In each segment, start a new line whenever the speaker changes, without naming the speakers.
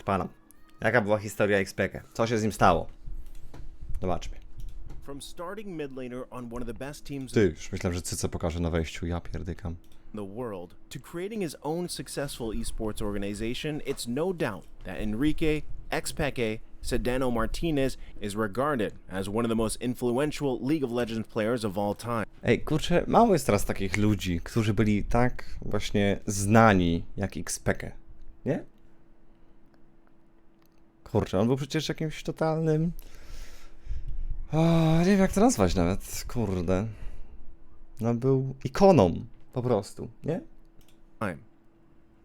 Pana. Jaka była historia Xpeke? Co się z nim stało? Zobaczmy.
From starting mid laner on one of the best teams
Ty, już myślałem, że Cyce pokaże na wejściu. Ja pierdykam.
in the world to creating his own successful esports organization, it's no doubt that Enrique Xpeke Sedano Martinez is regarded as one of the most influential League of Legends players of all time.
Ej, kurczę, mało jest teraz takich ludzi, którzy byli tak właśnie znani jak Xpeke. Nie? Kurczę, on był przecież jakimś totalnym... O, nie wiem jak to nazwać nawet, kurde. No był ikoną, po prostu, nie?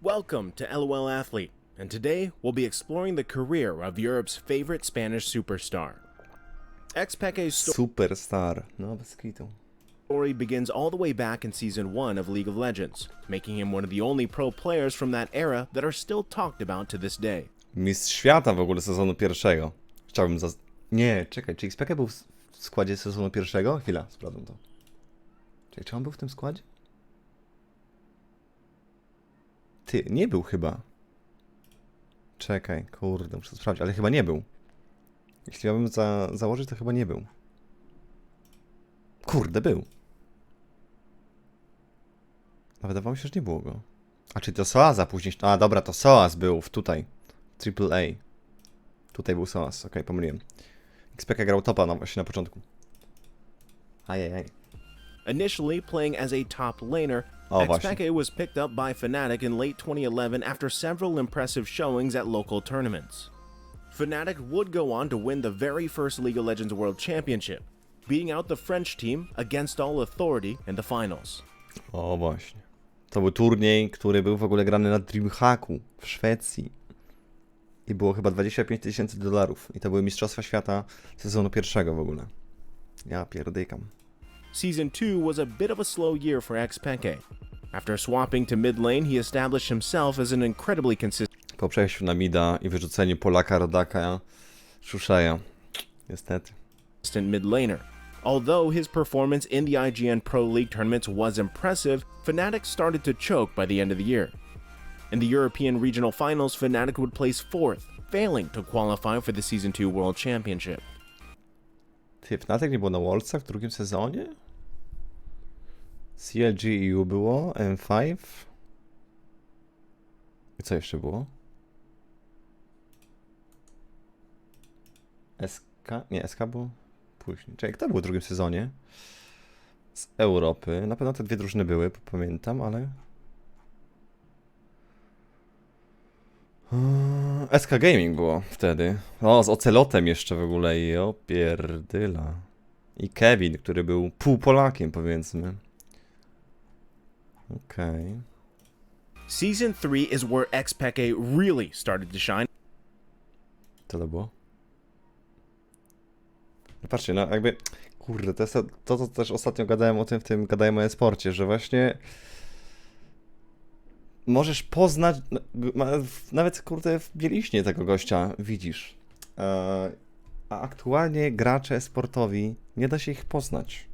Welcome to LOL Athlete, and today we'll be exploring the career of Europe's favorite Spanish superstar. Xpeke's
Superstar, no bez kitu.
story begins all the way back in Season 1 of League of Legends, making him one of the only pro players from that era that are still talked about to this day.
Mistrz świata w ogóle sezonu pierwszego. Chciałbym Nie, czekaj, czy Xpeke był w składzie sezonu pierwszego? Chwila, sprawdzę to. Czekaj, czy on był w tym składzie? Ty, nie był chyba. Czekaj, kurde, muszę sprawdzić, ale chyba nie był. Jeśli miałbym założyć, to chyba nie był. Kurde, był. A wydawało mi się, że nie było go. A czy to Soaza później... A dobra, to Soaz był tutaj. Triple A. Tutaj był Soaz, okej, pomyliłem. Xpeke grał topa właśnie na początku. Ajajaj.
Initially playing as a top laner,
O,
Xpeke was picked up by Fnatic in late 2011 after several impressive showings at local tournaments. Fnatic would go on to win the very first League of Legends World Championship, beating out the French team against all authority in the finals.
O właśnie. To był turniej, który był w ogóle grany na Dreamhacku w Szwecji. I było chyba $25,000. I to były Mistrzostwa Świata sezonu pierwszego w ogóle. Ja pierdykam.
Season 2 was a bit of a slow year for Xpeke. After swapping to mid lane, he established himself as an incredibly consistent
Po przejściu na mida i wyrzuceniu Polaka, Rodaka, Szuszaja. Niestety.
mid laner. Although his performance in the IGN Pro League tournaments was impressive, Fnatic started to choke by the end of the year. In the European Regional Finals, Fnatic would place 4th, failing to qualify for the Season 2 World Championship.
Ty, Fnatic nie było na Worldsach w drugim sezonie? CLG EU było, M5. I co jeszcze było? SK? Nie, SK było później. Czekaj, kto był w drugim sezonie? Z Europy. Na pewno te dwie drużyny były, pamiętam, ale... SK Gaming było wtedy. O, z Ocelotem jeszcze w ogóle. I o pierdyla. I Kevin, który był pół Polakiem, powiedzmy. Okej.
Season 3 is where Xpeke really started to shine.
Co to było? No patrzcie, no jakby... Kurde, to jest to, co też ostatnio gadałem o tym, w tym gadałem o e-sporcie, że właśnie... Możesz poznać, nawet kurde w Bieliźnie tego gościa widzisz. A aktualnie gracze sportowi nie da się ich poznać.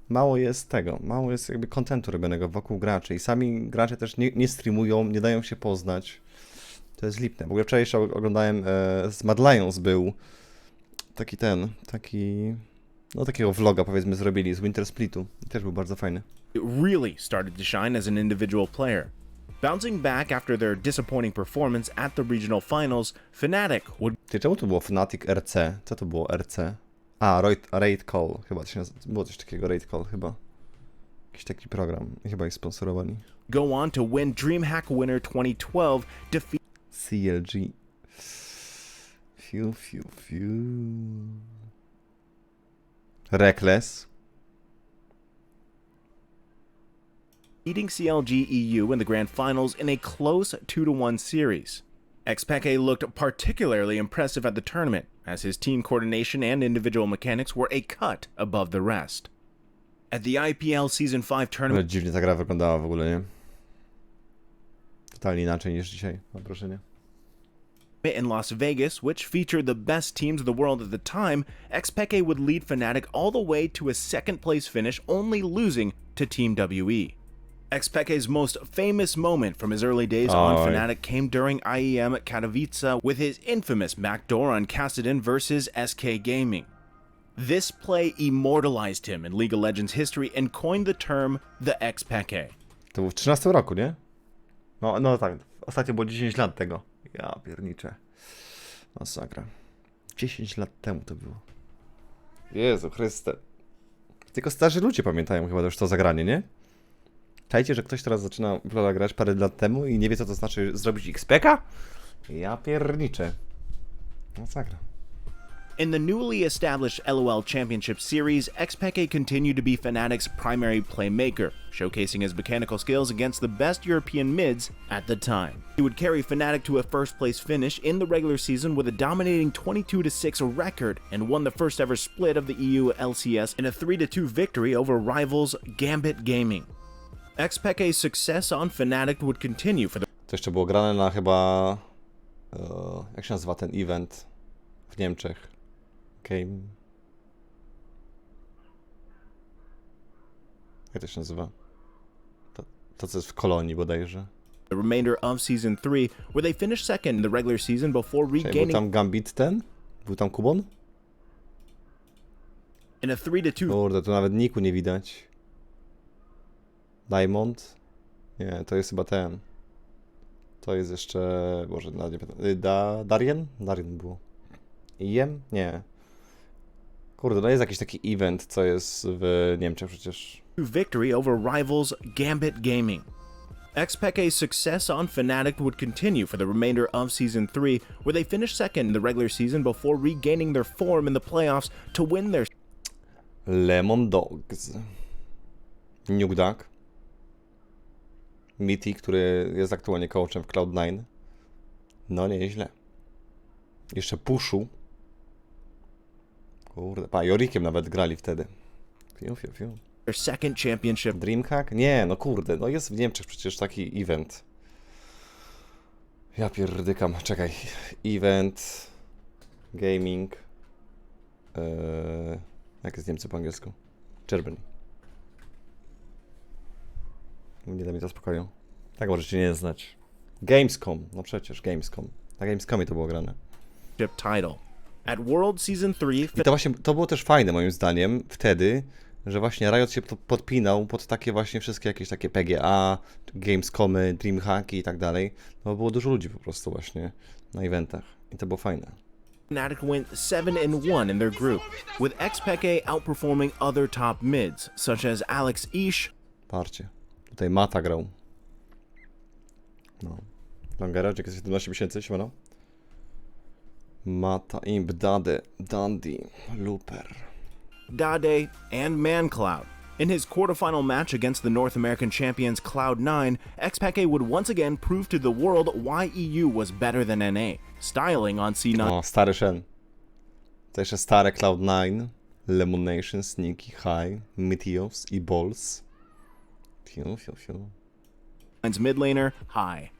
Mało jest tego, mało jest jakby kontentu robionego wokół graczy i sami gracze też nie streamują, nie dają się poznać. To jest lipne. W ogóle wczoraj jeszcze oglądałem z Mad Lions był no takiego vloga powiedzmy zrobili z Winter Splitu i też był bardzo fajny.
It really started to shine as an individual player. Bouncing back after their disappointing performance at the regional finals, Fnatic would
Ty, czemu to było Fnatic RC? Co to było RC? A, Raid Call, chyba to się było coś takiego, Raid Call chyba. Jakiś taki program, chyba ich sponsorowali.
go on to win DreamHack Winter 2012,
CLG. Fiu. Reckless.
beating CLG EU in the grand finals in a close 2-1 series. Xpeke looked particularly impressive at the tournament, as his team coordination and individual mechanics were a cut above the rest. At the IPL Season 5 tournament
Ale dziwnie ta gra wyglądała w ogóle, nie? Totalnie inaczej niż dzisiaj, mam wrażenie.
in Las Vegas, which featured the best teams of the world at the time, Xpeke would lead Fnatic all the way to a second place finish, only losing to Team WE. Xpeke's most famous moment from his early days on
Oj.
Fnatic came during IEM Katowice with his infamous backdoor on Kassadin versus SK Gaming. This play immortalized him in League of Legends history and coined the term the Xpeke.
To był w 13 roku, nie? No tak, ostatnio było 10 lat tego. Ja pierniczę. Masakra. 10 lat temu to było. Jezu Chryste. Tylko starzy ludzie pamiętają chyba już to zagranie, nie? Czajcie, że ktoś teraz zaczyna w LoL'a grać parę lat temu i nie wie, co to znaczy zrobić Xpeka? Ja pierniczę. Masakra.
In the newly established LOL Championship Series, Xpeke continued to be Fnatic's primary playmaker, showcasing his mechanical skills against the best European mids at the time. He would carry Fnatic to a first-place finish in the regular season with a dominating 22-6 record and won the first ever split of the EU LCS in a 3-2 victory over rivals Gambit Gaming. Xpeke's success on Fnatic would continue for the
To jeszcze było grane na chyba... jak się nazywa ten event w Niemczech? Game... Jak to się nazywa? To co jest w Kolonii bodajże.
remainder of Season 3, where they finished second in the regular season before
Czyli był
regaining
tam Gambit ten? Był tam Kubon?
in a 3-2
Kurde, tu nawet niku nie widać. Diamond? Nie, to jest chyba ten. To jest jeszcze... Boże, nawet nie pamiętam. Darien? Darien było. Iem? Nie. Kurde, no jest jakiś taki event, co jest w Niemczech przecież.
victory over rivals Gambit Gaming. Xpeke's success on Fnatic would continue for the remainder of Season 3, where they finished second in the regular season before regaining their form in the playoffs to win their
Lemon Dogs. Nuke Duck. Mitty, który jest aktualnie coachem w Cloud9. No nieźle. Jeszcze Pushu. Kurde, pa, Jorikiem nawet grali wtedy. Fiu.
second championship
Dreamhack? Nie, no kurde, no jest w Niemczech przecież taki event. Ja pierdykam, czekaj. Event, gaming. Jak jest Niemcy po angielsku? Germany. Nie da mi to spokoju. Tak możecie nie znać. Gamescom, no przecież Gamescom. Na Gamescomie to było grane.
title. At World Season 3,
I to właśnie, to było też fajne moim zdaniem wtedy, że właśnie Riot się podpinał pod takie właśnie wszystkie jakieś takie PGA, Gamescomy, Dreamhacki i tak dalej. No bo było dużo ludzi po prostu właśnie na eventach i to było fajne.
Fnatic went 7-1 in their group, with Xpeke outperforming other top mids, such as Alex Ish,
Parcie. Tutaj Mata grał. No. Longera, dzięki za 17 miesięcy, siemano. Mata, Imp, Dundee, Looper.
Dade, and ManCloud. In his quarterfinal match against the North American champions Cloud9, Xpeke would once again prove to the world why EU was better than NA, styling on C9
O, stary Shen. To jeszcze stare Cloud9, Lemon Nation, Sneaky, High, Meteos i Balls. Fiu.
Line's mid laner, High.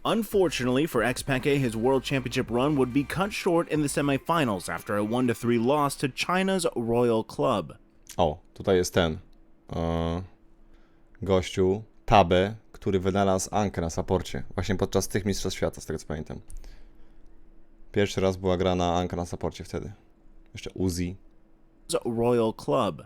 Unfortunately for Xpeke, his World Championship run would be cut short in the semifinals after a 1-3 loss to China's Royal Club.
O, tutaj jest ten gościu, Tabe, który wynalazł Ankę na saporcie. Właśnie podczas tych Mistrzostw Świata, z tego co pamiętam. Pierwszy raz była grana Anka na saporcie wtedy. Jeszcze Uzi.
Royal Club.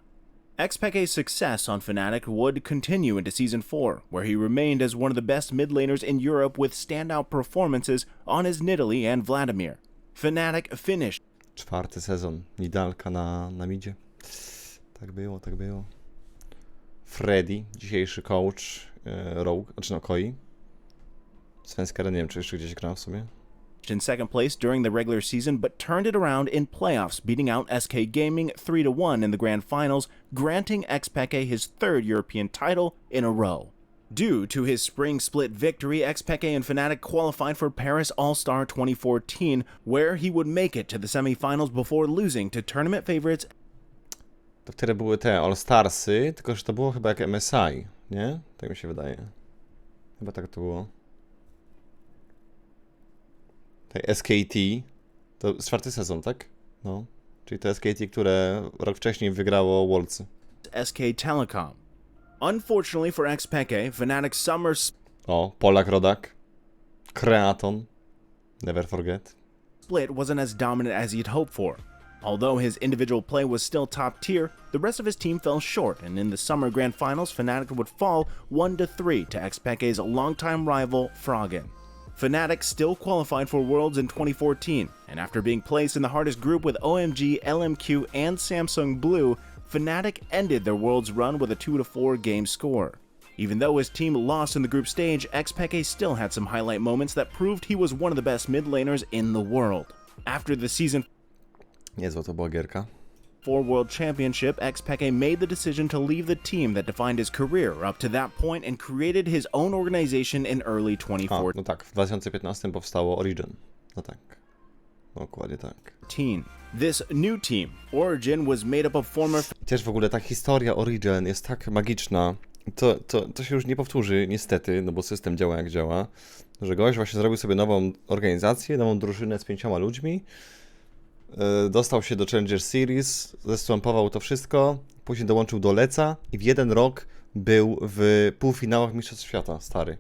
Xpeke's success on Fnatic would continue into Season 4, where he remained as one of the best mid laners in Europe with standout performances on his Nidalee and Vladimir. Fnatic finished
4. sezon. Nidalka na midzie. Tak było. Freddy, dzisiejszy coach Rogue, znaczy no Koi. Svenska, nie wiem czy jeszcze gdzieś grał w sobie.
in second place during the regular season, but turned it around in playoffs, beating out SK Gaming 3-1 in the grand finals, granting Xpeke his third European title in a row. Due to his spring split victory, Xpeke and Fnatic qualified for Paris All-Star 2014, where he would make it to the semifinals before losing to tournament favorites.
To wtedy były te All-Starsy, tylko że to było chyba jak MSI, nie? Tak mi się wydaje. Chyba tak to było. SKT, to jest 4. sezon, tak? No. Czyli to SKT, które rok wcześniej wygrało Worldsy.
SK Telecom. Unfortunately for Xpeke, Fnatic's summer
O, Polak rodak. Kreaton. Never forget.
split wasn't as dominant as he'd hoped for. Although his individual play was still top tier, the rest of his team fell short, and in the summer grand finals, Fnatic would fall 1-3 to Xpeke's longtime rival, Froggen. Fnatic still qualified for Worlds in 2014, and after being placed in the hardest group with OMG, LMQ, and Samsung Blue, Fnatic ended their Worlds run with a 2-4 game score. Even though his team lost in the group stage, Xpeke still had some highlight moments that proved he was one of the best mid laners in the world. After the season
Niezła to była gierka.
4 World Championship, Xpeke made the decision to leave the team that defined his career up to that point and created his own organization in early 2014.
No tak, w 2015 powstało Origin. No tak. Dokładnie tak.
This new team, Origin, was made up of former
Chociaż w ogóle ta historia Origin jest tak magiczna. To się już nie powtórzy, niestety, no bo system działa jak działa. Że gość właśnie zrobił sobie nową organizację, nową drużynę z 5 ludźmi. Dostał się do Challenger Series, zestampował to wszystko, później dołączył do Leca i w jeden rok był w półfinałach Mistrzostw Świata, stary.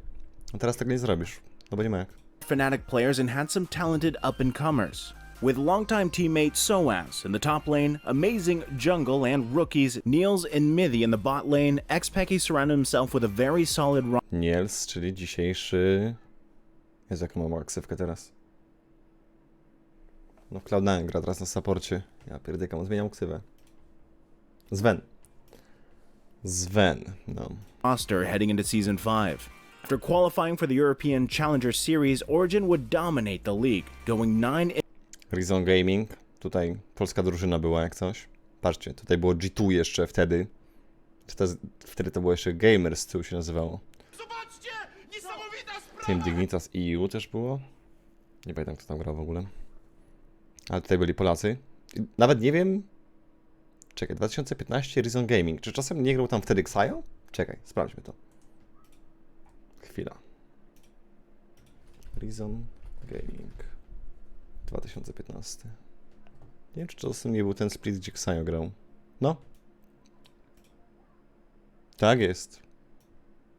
A teraz tego nie zrobisz, no bo nie ma jak.
Fnatic players and had some talented up-and-comers. With longtime teammate Soaz in the top lane, amazing jungle and rookies Niels and Mithy in the bot lane, Xpeke surrounded himself with a very solid
Niels, czyli dzisiejszy... Jezu, jaką mam ksywkę teraz. No w Cloud9 gra teraz na supporcie. Ja pierdykam, zmieniam ksywę. Sven, no.
roster heading into Season 5. After qualifying for the European Challenger Series, Origin would dominate the league, going 9
Reason Gaming. Tutaj polska drużyna była jak coś. Patrzcie, tutaj było G2 jeszcze wtedy. Wtedy to było jeszcze Gamers, z tyłu się nazywało.
Zobaczcie! Niesamowita sprawa!
Team Dignitas EU też było. Nie pamiętam, kto tam grał w ogóle. Ale tutaj byli Polacy. I nawet nie wiem... Czekaj, 2015 Reason Gaming. Czy czasem nie grał tam wtedy Xayo? Czekaj, sprawdźmy to. Chwila. Reason Gaming 2015. Nie wiem, czy czasem nie był ten split, gdzie Xayo grał. No. Tak jest.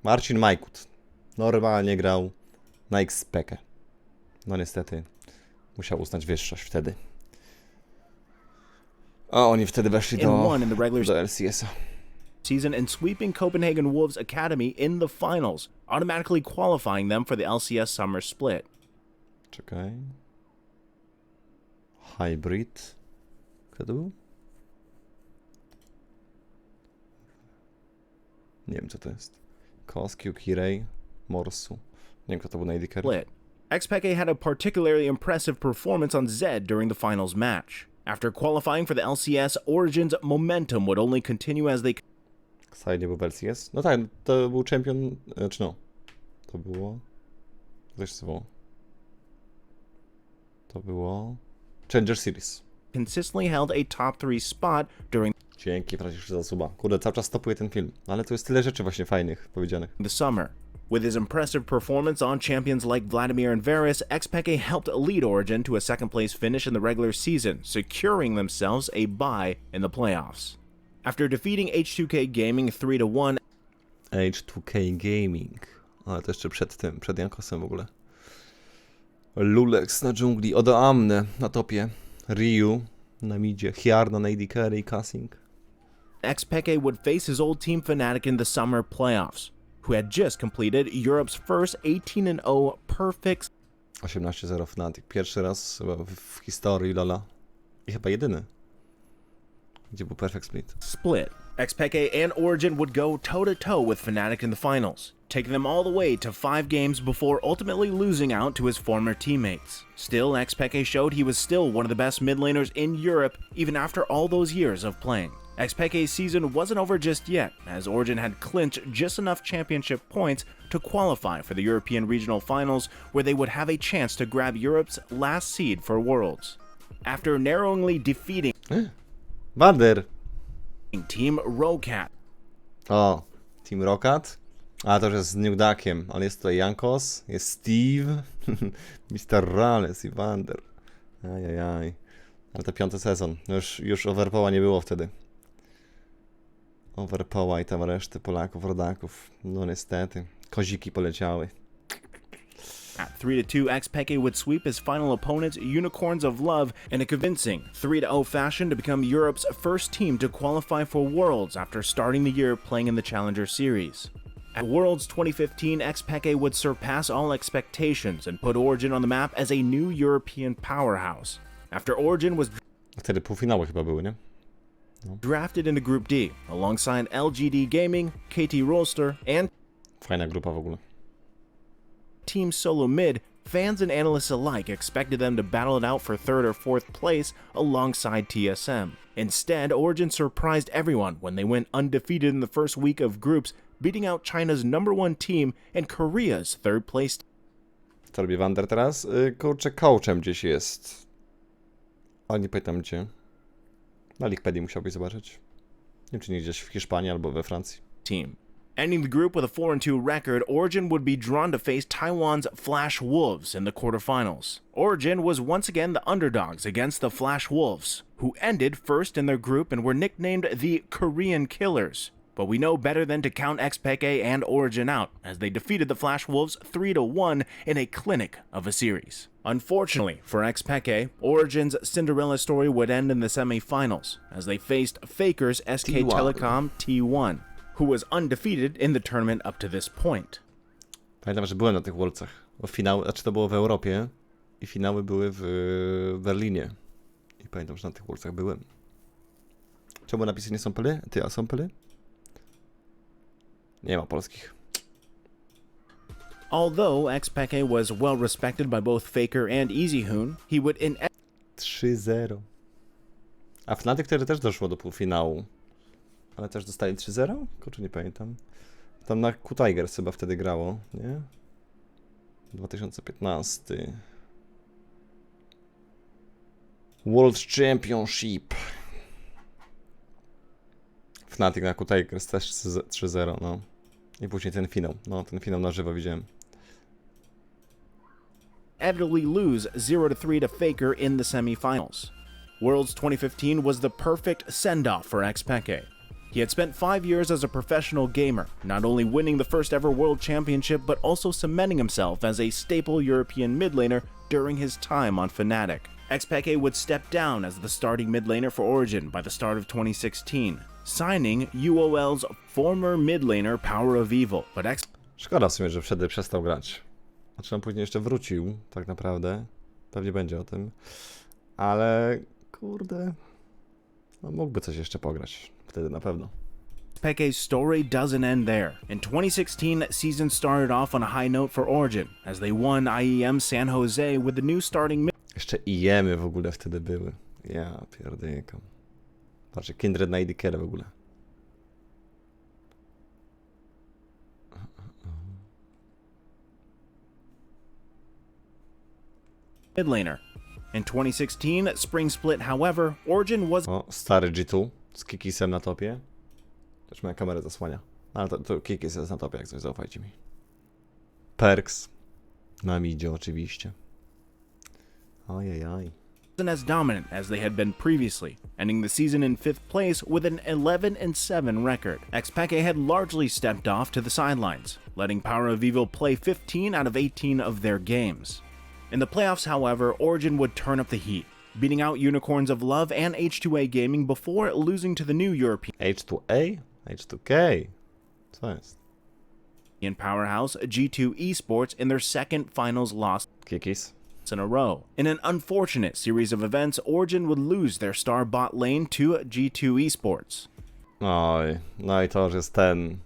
Marcin Majkut. Normalnie grał na Xpeke. No niestety. Musiał uznać wyższość wtedy. A oni wtedy weszli do LCS-a.
season and sweeping Copenhagen Wolves Academy in the finals, automatically qualifying them for the LCS summer split.
Czekaj. Hybrid. Kto to był? Nie wiem, co to jest. Koskiu, Kirei, Morsu. Nie wiem, kto to był na AD carry.
Split. Xpeke had a particularly impressive performance on Zed during the finals match. After qualifying for the LCS, Origin's momentum would only continue as they
Xai nie był w LCS? No tak, to był champion, czy no. To było... Coś co było. To było... Challenger Series.
consistently held a top 3 spot during
Dzięki, Franciszek, za suba. Kurde, cały czas stopuję ten film. Ale tu jest tyle rzeczy właśnie fajnych powiedzianych.
the summer. With his impressive performance on champions like Vladimir and Varus, Xpeke helped lead Origin to a second place finish in the regular season, securing themselves a bye in the playoffs. After defeating H2K Gaming 3-1,
H2K Gaming. Ale to jeszcze przed tym, przed Jankosem w ogóle. Lulex na dżungli, Odoamne na topie, Ryu na midzie, Hjarna na AD carry, Cassing.
Xpeke would face his old team Fnatic in the summer playoffs, who had just completed Europe's first 18-0 perfect
18-0 Fnatic. Pierwszy raz chyba w historii Lola. I chyba jedyny. Gdzie był perfect split.
split. Xpeke and Origin would go toe-to-toe with Fnatic in the finals, taking them all the way to 5 games before ultimately losing out to his former teammates. Still, Xpeke showed he was still one of the best mid laners in Europe even after all those years of playing. Xpeke's season wasn't over just yet, as Origin had clinched just enough championship points to qualify for the European Regional Finals, where they would have a chance to grab Europe's last seed for Worlds. After narrowly defeating
Wander!
Team Rocat,
O, Team Rocket. A to już jest z Newdakiem, ale jest tutaj Jankos, jest Steve, Mr. Rales i Wander. Ajajaj. Ale to 5. sezon. Już overpoła nie było wtedy. Overpoła i tam reszty Polaków, rodaków. No niestety. Koziki poleciały.
At 3-2, Xpeke would sweep his final opponents, Unicorns of Love, in a convincing 3-0 fashion to become Europe's first team to qualify for Worlds after starting the year playing in the Challenger Series. At Worlds 2015, Xpeke would surpass all expectations and put Origin on the map as a new European powerhouse. After Origin was
Wtedy półfinały chyba były, nie?
drafted into Group D, alongside LGD Gaming, KT Rolster, and
Fajna grupa w ogóle.
Team Solo Mid, fans and analysts alike expected them to battle it out for 3rd or 4th place alongside TSM. Instead, Origin surprised everyone when they went undefeated in the first week of groups, beating out China's #1 team and Korea's 3rd place.
Co robi Wander teraz? Kurczę, coachem gdzieś jest. Ale nie pamiętam gdzie. Na Wikipedii musiałbyś zobaczyć. Nie wiem, czy nie gdzieś w Hiszpanii albo we Francji.
Team. Ending the group with a 4-2 record, Origin would be drawn to face Taiwan's Flash Wolves in the quarterfinals. Origin was once again the underdogs against the Flash Wolves, who ended first in their group and were nicknamed the Korean Killers. But we know better than to count Xpeke and Origin out, as they defeated the Flash Wolves 3-1 in a clinic of a series. Unfortunately for Xpeke, Origin's Cinderella story would end in the semi-finals, as they faced Faker's SK
T1.
Telecom T1, who was undefeated in the tournament up to this point.
Pamiętam, że byłem na tych Worldsach. Bo finały, znaczy to było w Europie i finały były w Berlinie. I pamiętam, że na tych Worldsach byłem. Czemu napisy nie są pyly? Ty, a są pyly? Nie ma polskich.
Although Xpeke was well respected by both Faker and EasyHoon, he would
3-0. A Fnatic wtedy też doszło do półfinału. Ale też dostali 3-0? Kurczę, nie pamiętam. Tam na Q-Tigers chyba wtedy grało, nie? 2015. World Championship. Fnatic na Q-Tigers też 3-0, no. I później ten finał. No, ten finał na żywo widziałem.
inevitably lose 0-3 to Faker in the semifinals. Worlds 2015 was the perfect send-off for Xpeke. He had spent 5 years as a professional gamer, not only winning the first ever World Championship, but also cementing himself as a staple European mid laner during his time on Fnatic. Xpeke would step down as the starting mid laner for Origin by the start of 2016, signing UOL's former mid laner Power of Evil, but
Szkoda w sumie, że wtedy przestał grać. Znaczy on później jeszcze wrócił, tak naprawdę. Pewnie będzie o tym. Ale kurde, no mógłby coś jeszcze pograć. Wtedy na pewno.
Xpeke's story doesn't end there. In 2016, season started off on a high note for Origin, as they won IEM San Jose with the new starting mid
Jeszcze IEM-y w ogóle wtedy były. Ja pierdykam. Patrzcie, Kindred na Idikera w ogóle.
mid laner. In 2016, spring split, however, Origin was
O, stary G2 z Kikisem na topie. Też moja kamera zasłania. Ale to Kikis jest na topie, jak coś, zaufajcie mi. Perks. Nam idzie oczywiście. Ojejaj.
wasn't as dominant as they had been previously, ending the season in 5th place with an 11-7 record. Xpeke had largely stepped off to the sidelines, letting Power of Evil play 15 out of 18 of their games. In the playoffs, however, Origin would turn up the heat, beating out Unicorns of Love and H2A Gaming before losing to the new European
H2A? H2K. Co jest?
powerhouse G2 Esports in their second finals loss
Kikis.
in a row. In an unfortunate series of events, Origin would lose their star bot lane to G2 Esports.
Oj, no i to już jest ten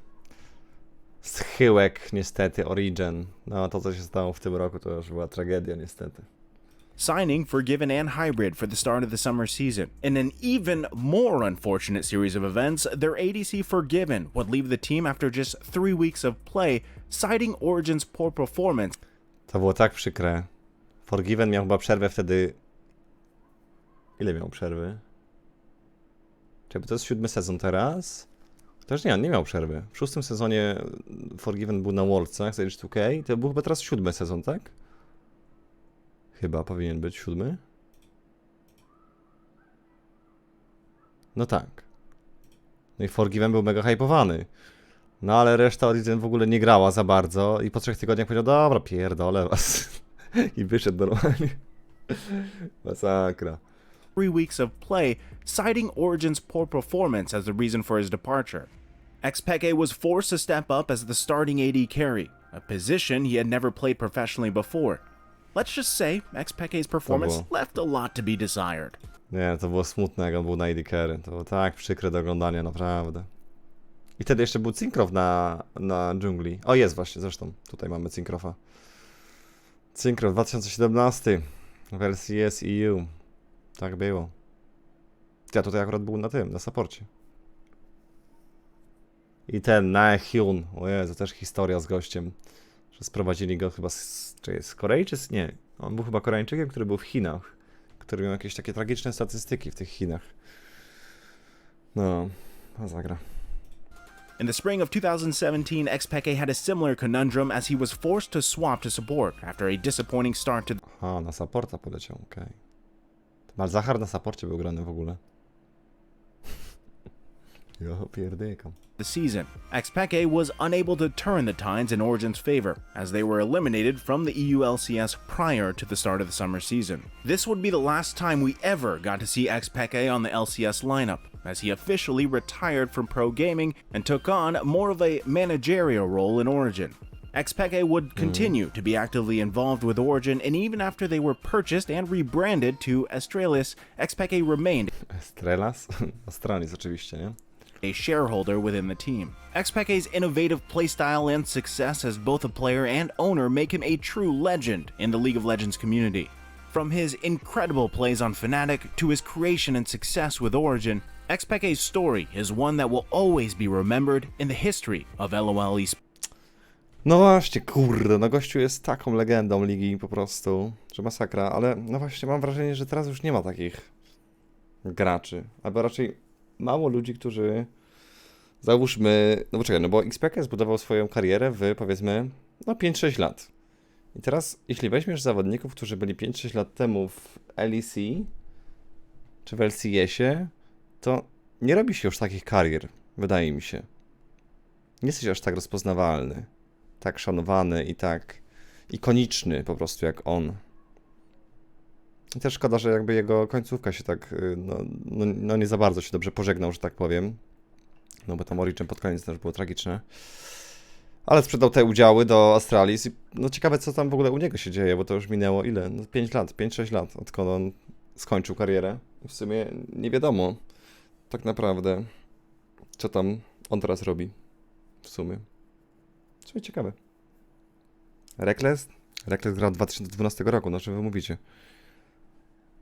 schyłek niestety Origin. No to co się stało w tym roku to już była tragedia niestety.
Signing Forgiven and Hybrid for the start of the summer season. In an even more unfortunate series of events, their ADC Forgiven would leave the team after just 3 weeks of play, citing Origin's poor performance.
To było tak przykre. Forgiven miał chyba przerwę wtedy... Ile miał przerwy? Czy to jest 7 sezon teraz? Też nie, on nie miał przerwy. W 6 sezonie Forgiven był na Worldsach z H2K. To był chyba teraz 7 sezon, tak? Chyba powinien być 7. No tak. No i Forgiven był mega hypowany. No ale reszta Origin w ogóle nie grała za bardzo i po 3 tygodniach powiedział, dobra, pierdolę was. I wyszedł normalnie. Masakra.
3 weeks of play, citing Origin's poor performance as the reason for his departure. Xpeke was forced to step up as the starting AD carry, a position he had never played professionally before. Let's just say Xpeke's performance left a lot to be desired.
Nie, to było smutne, jak on był na AD Carry. To było tak przykre do oglądania, naprawdę. I wtedy jeszcze był Cinkrof na dżungli. O, jest właśnie, zresztą. Tutaj mamy Cinkrofa. Cinkrof 2017 w LCS EU. Tak było. Ja tutaj akurat był na saporcie. I ten Naehyun. O Jezu, też historia z gościem. Że sprowadzili go chyba czy jest z Korei, czy nie? On był chyba Koreańczykiem, który był w Chinach. Który miał jakieś takie tragiczne statystyki w tych Chinach. No, zagra.
In the spring of 2017, Xpeke had a similar conundrum as he was forced to swap to support after a disappointing start to
Aha, na supporta poleciał, okej. Okay. Malzahar na supporcie był grany w ogóle. Ja pierdykam.
the season. Xpeke was unable to turn the tides in Origin's favor, as they were eliminated from the EU LCS prior to the start of the summer season. This would be the last time we ever got to see Xpeke on the LCS lineup, as he officially retired from pro gaming and took on more of a managerial role in Origin. Xpeke would continue to be actively involved with Origin, and even after they were purchased and rebranded to Astralis, Xpeke remained
Strelas? Astralis oczywiście, nie?
a shareholder within the team. Xpeke's innovative playstyle and success as both a player and owner make him a true legend in the League of Legends community. From his incredible plays on Fnatic to his creation and success with Origin, Xpeke's story is one that will always be remembered in the history of LOL esports.
No właśnie, kurde, no gościu jest taką legendą ligi po prostu, że masakra, ale no właśnie mam wrażenie, że teraz już nie ma takich graczy, albo raczej mało ludzi, którzy załóżmy, no poczekaj, no bo Xpeke zbudował swoją karierę w powiedzmy, no 5-6 lat. I teraz, jeśli weźmiesz zawodników, którzy byli 5-6 lat temu w LEC, czy w LCS-ie, to nie robi się już takich karier, wydaje mi się. Nie jesteś aż tak rozpoznawalny, tak szanowany i tak ikoniczny po prostu jak on. I też szkoda, że jakby jego końcówka się tak, no nie za bardzo się dobrze pożegnał, że tak powiem. No bo tam Origin pod koniec też było tragiczne. Ale sprzedał te udziały do Astralis i no ciekawe, co tam w ogóle u niego się dzieje, bo to już minęło ile? No 5 lat, 5-6 lat, odkąd on skończył karierę. I w sumie nie wiadomo tak naprawdę, co tam on teraz robi w sumie. Co ciekawe. Reckless grał od 2012 roku, no czy wy mówicie?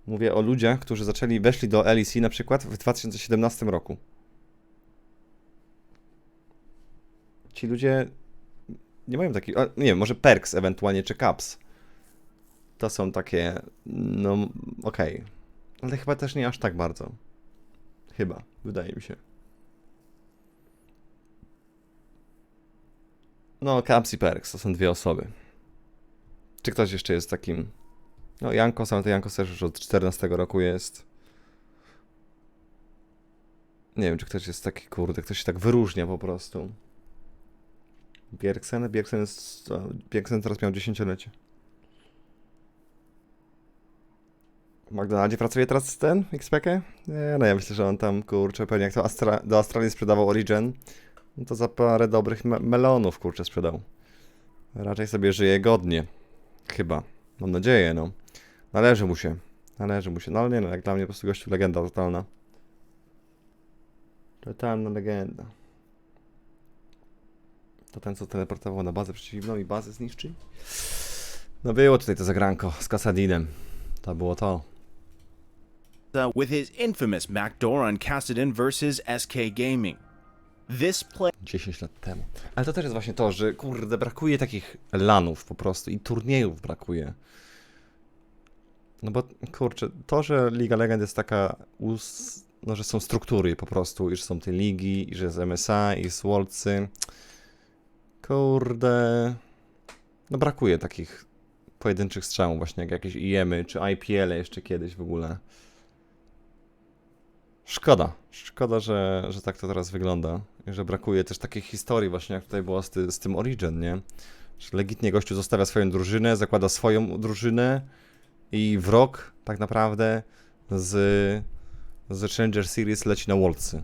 Mówię o ludziach, którzy weszli do LEC na przykład w 2017 roku. Ci ludzie nie mają takich, nie wiem, może Perks ewentualnie, czy Caps. To są takie, no okej. Ale chyba też nie aż tak bardzo. Chyba, wydaje mi się. No, Caps i Perks to są dwie osoby. Czy ktoś jeszcze jest takim... No, Jankos, ale to Jankos też już od 14 roku jest. Nie wiem, czy ktoś jest taki, kurde, ktoś się tak wyróżnia po prostu. Bjergsen teraz miał 10-lecie. W McDonaldzie pracuje teraz ten Xpeke? Nie, no ja myślę, że on tam, kurczę, pewnie jak to do Australii sprzedawał Origin, no to za parę dobrych melonów, kurczę, sprzedał. Raczej sobie żyje godnie. Chyba. Mam nadzieję, no. Należy mu się. No ale nie no, jak dla mnie po prostu gościu legenda totalna. Totalna legenda. To ten, co teleportował na bazę przeciwną i bazę zniszczy? No było tutaj to zagranko z Kasadinem. To było to.
With his infamous backdoor on Kassadin versus SK Gaming. This play
10 lat temu. Ale to też jest właśnie to, że kurde, brakuje takich lanów po prostu i turniejów brakuje. No bo kurczę, to, że Liga Legend jest taka, no że są struktury po prostu, iż są te ligi, i że jest MSA, i jest Worldsy. Kurde, no brakuje takich pojedynczych strzałów właśnie, jak jakieś IEM-y, czy IPL-y jeszcze kiedyś w ogóle. Szkoda. Szkoda, że tak to teraz wygląda. I że brakuje też takiej historii właśnie, jak tutaj było z tym Origin, nie? Że legitnie gościu zostawia swoją drużynę, zakłada swoją drużynę i wrog tak naprawdę z Challenger Series leci na Worldsy.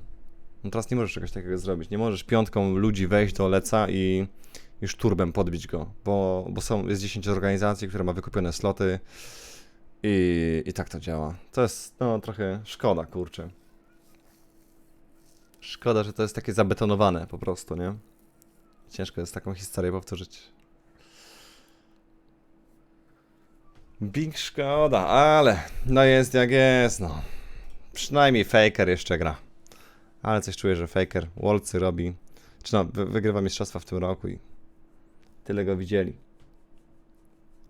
No teraz nie możesz czegoś takiego zrobić. Nie możesz piątką ludzi wejść do Leca i szturbem podbić go, bo jest 10 organizacji, które ma wykupione sloty i tak to działa. To jest no trochę szkoda, kurczę. Szkoda, że to jest takie zabetonowane po prostu, nie? Ciężko jest taką historię powtórzyć. Big szkoda, ale no jest jak jest, no. Przynajmniej Faker jeszcze gra. Ale coś czuję, że Faker Worldsy robi. Czy no, wygrywa mistrzostwa w tym roku i tyle go widzieli.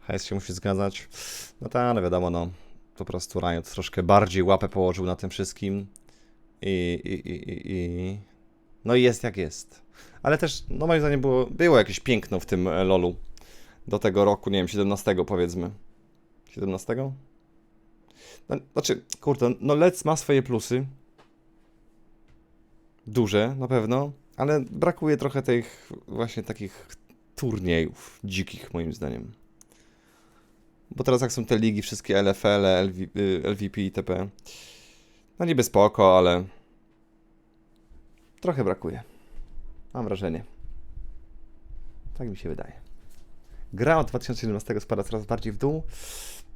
Hajs się musi zgadzać. No tak, ale wiadomo, no. Po prostu Riot troszkę bardziej łapę położył na tym wszystkim. No i jest jak jest. Ale też, no moim zdaniem było jakieś piękno w tym LoLu. Do tego roku, nie wiem, 17 powiedzmy. 17? No, znaczy, kurde, no Lec ma swoje plusy. Duże, na pewno. Ale brakuje trochę tych właśnie takich turniejów dzikich, moim zdaniem. Bo teraz jak są te ligi, wszystkie LFL, LVP itp. No niby spoko, ale trochę brakuje. Mam wrażenie. Tak mi się wydaje. Gra od 2017 spada coraz bardziej w dół.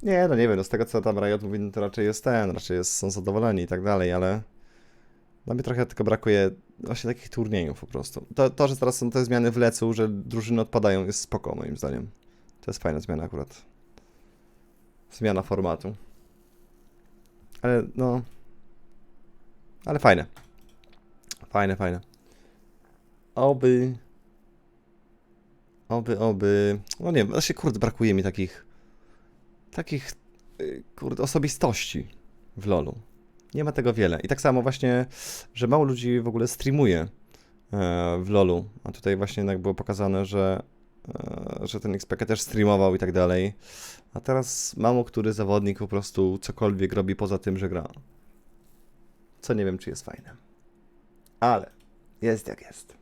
Nie, no nie wiem, no z tego co tam Riot mówi, no to raczej są zadowoleni i tak dalej, ale dla mnie trochę tylko brakuje właśnie takich turniejów po prostu. To, że teraz są te zmiany w Lecu, że drużyny odpadają, jest spoko moim zdaniem. To jest fajna zmiana akurat. Zmiana formatu. Ale no... Ale fajne. Fajne. Oby... No nie wiem, właśnie kurde, brakuje mi takich, kurde, osobistości w LoLu. Nie ma tego wiele. I tak samo właśnie, że mało ludzi w ogóle streamuje w LoLu. A tutaj właśnie jednak było pokazane, że ten Xpeke też streamował i tak dalej. A teraz mało który zawodnik po prostu cokolwiek robi poza tym, że gra. Co nie wiem, czy jest fajne. Ale jest jak jest.